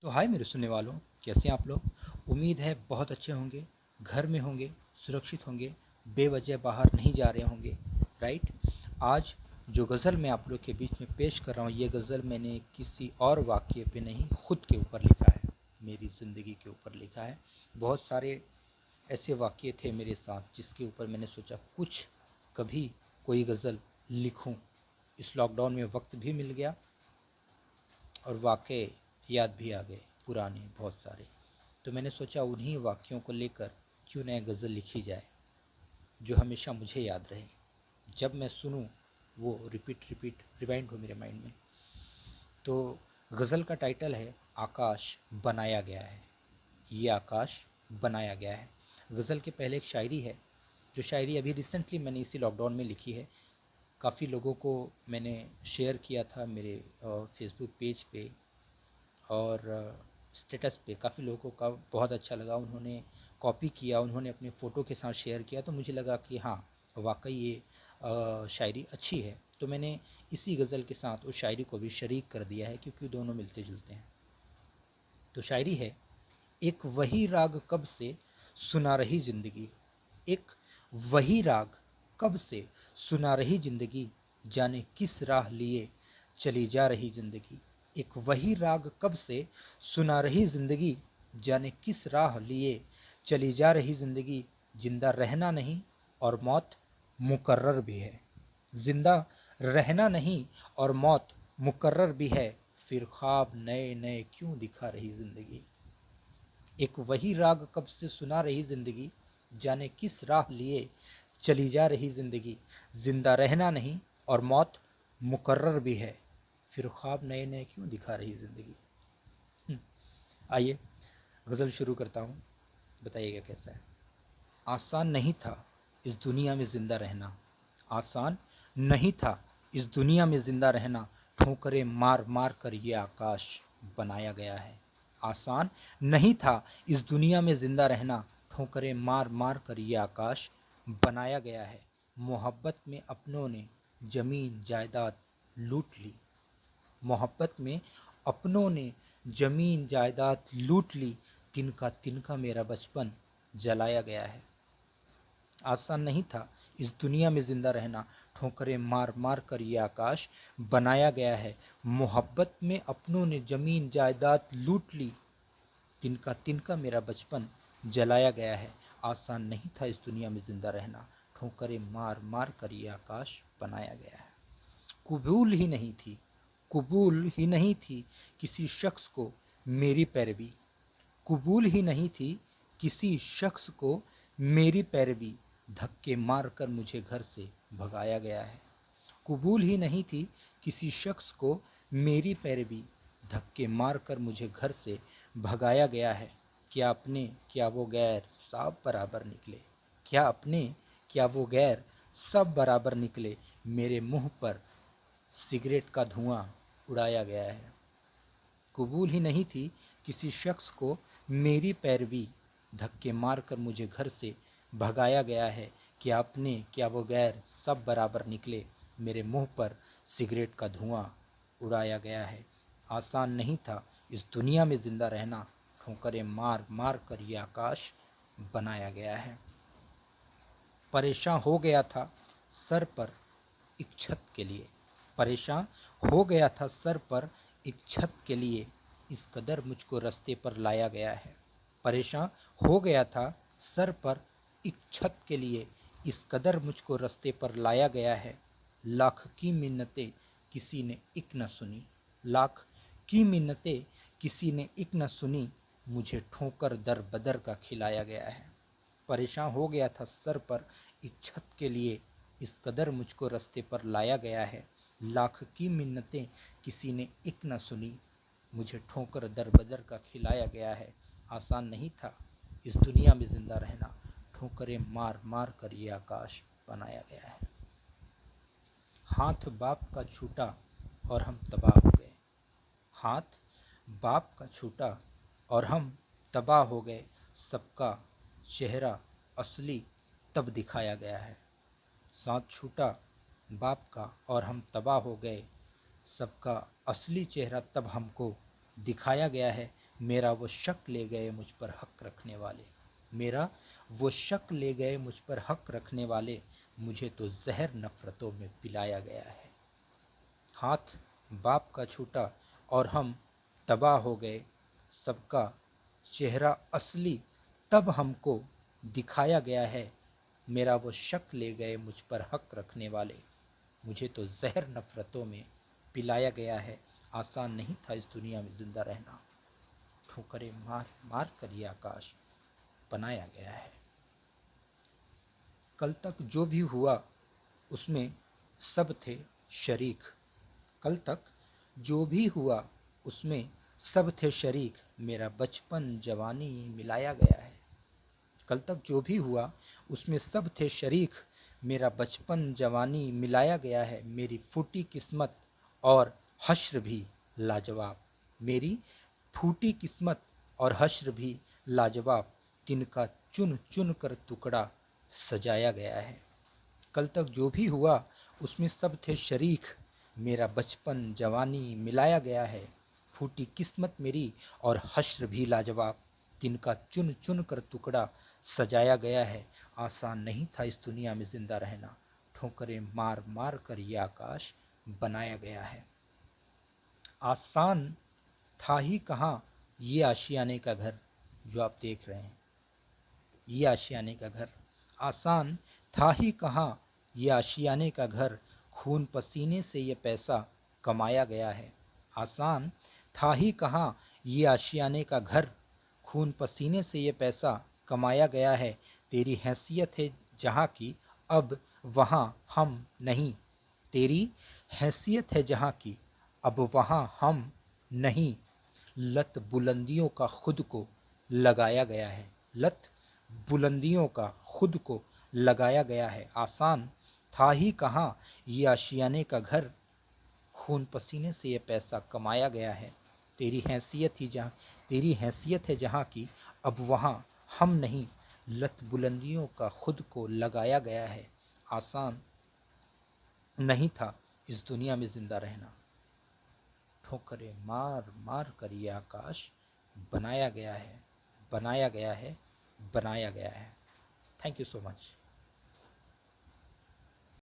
तो हाय मेरे सुनने वालों, कैसे हैं आप लोग। उम्मीद है बहुत अच्छे होंगे, घर में होंगे, सुरक्षित होंगे, बेवजह बाहर नहीं जा रहे होंगे। राइट। आज जो गज़ल मैं आप लोग के बीच में पेश कर रहा हूँ, ये गज़ल मैंने किसी और वाक़ये पे नहीं, खुद के ऊपर लिखा है, मेरी ज़िंदगी के ऊपर लिखा है। बहुत सारे ऐसे वाक़ये थे मेरे साथ जिसके ऊपर मैंने सोचा कुछ कभी कोई गज़ल लिखूं। इस लॉकडाउन में वक्त भी मिल गया और वाक़ये याद भी आ गए, पुराने बहुत सारे। तो मैंने सोचा उन्हीं वाक्यों को लेकर क्यों न गज़ल लिखी जाए, जो हमेशा मुझे याद रहे, जब मैं सुनूं वो रिपीट रिपीट रिवाइंड हो मेरे माइंड में। तो गज़ल का टाइटल है आकाश बनाया गया है। ये आकाश बनाया गया है। गज़ल के पहले एक शायरी है, जो शायरी अभी रिसेंटली मैंने इसी लॉकडाउन में लिखी है। काफ़ी लोगों को मैंने शेयर किया था मेरे फेसबुक पेज पे और स्टेटस पे। काफ़ी लोगों का बहुत अच्छा लगा, उन्होंने कॉपी किया, उन्होंने अपने फ़ोटो के साथ शेयर किया। तो मुझे लगा कि हाँ, वाकई ये शायरी अच्छी है। तो मैंने इसी गज़ल के साथ उस शायरी को भी शरीक कर दिया है, क्योंकि दोनों मिलते जुलते हैं। तो शायरी है, एक वही राग कब से सुना रही ज़िंदगी, एक वही राग कब से सुना रही ज़िंदगी, जाने किस राह लिए चली जा रही ज़िंदगी। एक वही राग कब से सुना रही ज़िंदगी, जाने किस राह लिए चली जा रही ज़िंदगी। जिंदा रहना नहीं और मौत मुकर्रर भी है, जिंदा रहना नहीं और मौत मुकर्रर भी है, फिर ख्वाब नए नए क्यों दिखा रही ज़िंदगी। एक वही राग कब से सुना रही ज़िंदगी, जाने किस राह लिए चली जा रही ज़िंदगी। जिंदा रहना नहीं और मौत मुकर्रर भी है, फिर ख्वाब नए नए क्यों दिखा रही ज़िंदगी। आइए गज़ल शुरू करता हूँ, बताइएगा कैसा है। आसान नहीं था इस दुनिया में ज़िंदा रहना, आसान नहीं था इस दुनिया में ज़िंदा रहना, ठोकरें मार मार कर ये आकाश बनाया गया है। आसान नहीं था इस दुनिया में ज़िंदा रहना, ठोकरें मार मार कर ये आकाश बनाया गया है। मोहब्बत में अपनों ने ज़मीन जायदाद लूट ली, मोहब्बत में अपनों ने ज़मीन जायदाद लूट ली, तिनका तिनका मेरा बचपन जलाया गया है। आसान नहीं था इस दुनिया में ज़िंदा रहना, ठोकरें मार मार कर ये आकाश बनाया गया है। मोहब्बत में अपनों ने ज़मीन जायदाद लूट ली, तिनका तिनका मेरा बचपन जलाया गया है। आसान नहीं था इस दुनिया में ज़िंदा रहना, ठोकरें मार मार कर ये आकाश बनाया गया है। कबूल ही नहीं थी, कबूल ही नहीं थी किसी शख्स को मेरी पैरवी, कबूल ही नहीं थी किसी शख्स को मेरी पैरवी, धक्के मारकर मुझे घर से भगाया गया है। कबूल ही नहीं थी किसी शख्स को मेरी पैरवी, धक्के मारकर मुझे घर से भगाया गया है। क्या अपने क्या वो गैर सब बराबर निकले, क्या अपने क्या वो गैर सब बराबर निकले, मेरे मुंह पर सिगरेट का धुआं उड़ाया गया है। कबूल ही नहीं थी किसी शख्स को मेरी पैरवी, धक्के मारकर मुझे घर से भगाया गया है। क्या अपने क्या वो गैर सब बराबर निकले, मेरे मुंह पर सिगरेट का धुआं उड़ाया गया है। आसान नहीं था इस दुनिया में ज़िंदा रहना, ठोकरें मार मार कर ये आकाश बनाया गया है। परेशान हो गया था सर पर एक छत के लिए, परेशान हो गया था सर पर एक छत के लिए, इस कदर मुझको रास्ते पर लाया गया है। परेशान हो गया था सर पर एक छत के लिए, इस कदर मुझको रास्ते पर लाया गया है। लाख की मिन्नतें किसी ने एक न सुनी, लाख की मिन्नतें किसी ने एक न सुनी, मुझे ठोकर दर बदर का खिलाया गया है। परेशान हो गया था सर पर एक छत के लिए, इस कदर मुझको रास्ते पर लाया गया है। लाख की मिन्नतें किसी ने एक न सुनी, मुझे ठोकर दर बदर का खिलाया गया है। आसान नहीं था इस दुनिया में ज़िंदा रहना, ठोकरें मार मार कर ये आकाश बनाया गया है। हाथ बाप का छूटा और हम तबाह हो गए, हाथ बाप का छूटा और हम तबाह हो गए, सबका चेहरा असली तब दिखाया गया है। साथ छूटा बाप का और हम तबाह हो गए, सबका असली चेहरा तब हमको दिखाया गया है। मेरा वो शक ले गए मुझ पर हक रखने वाले, मेरा वो शक ले गए मुझ पर हक रखने वाले, मुझे तो जहर नफरतों में पिलाया गया है। हाथ बाप का छूटा और हम तबाह हो गए, सबका चेहरा असली तब हमको दिखाया गया है। मेरा वो शक ले गए मुझ पर हक रखने वाले, मुझे तो जहर नफरतों में पिलाया गया है। आसान नहीं था इस दुनिया में जिंदा रहना, ठोकरें मार मार कर ये आकाश बनाया गया है। कल तक जो भी हुआ उसमें सब थे शरीक, कल तक जो भी हुआ उसमें सब थे शरीक, मेरा बचपन जवानी मिलाया गया है। कल तक जो भी हुआ उसमें सब थे शरीक, मेरा बचपन जवानी मिलाया गया है। मेरी फूटी किस्मत और हश्र भी लाजवाब, मेरी फूटी किस्मत और हश्र भी लाजवाब, तिनका चुन चुन कर टुकड़ा सजाया गया है। कल तक जो भी हुआ उसमें सब थे शरीक, मेरा बचपन जवानी मिलाया गया है। फूटी किस्मत मेरी और हश्र भी लाजवाब, तिनका चुन चुन कर टुकड़ा सजाया गया है। आसान नहीं था इस दुनिया में जिंदा रहना, ठोकरें मार मार कर ये आकाश बनाया गया है। आसान था ही कहाँ ये आशियाने का घर जो आप देख रहे हैं, ये आशियाने का घर आसान था ही कहाँ, ये आशियाने का घर खून पसीने से ये पैसा कमाया गया है। आसान था ही कहाँ ये आशियाने का घर, खून पसीने से ये पैसा कमाया गया है। तेरी हैसियत है जहाँ की अब वहाँ हम नहीं, तेरी हैसियत है जहाँ की अब वहाँ हम नहीं, लत बुलंदियों का खुद को लगाया गया है, लत बुलंदियों का खुद को लगाया गया है। आसान था ही कहाँ ये आशियाने का घर, खून पसीने से ये पैसा कमाया गया है। तेरी हैसियत है जहाँ की अब वहाँ हम नहीं, लत बुलंदियों का खुद को लगाया गया है। आसान नहीं था इस दुनिया में जिंदा रहना, ठोकरें मार मार कर ये आकाश बनाया गया है, बनाया गया है, बनाया गया है। Thank you so much.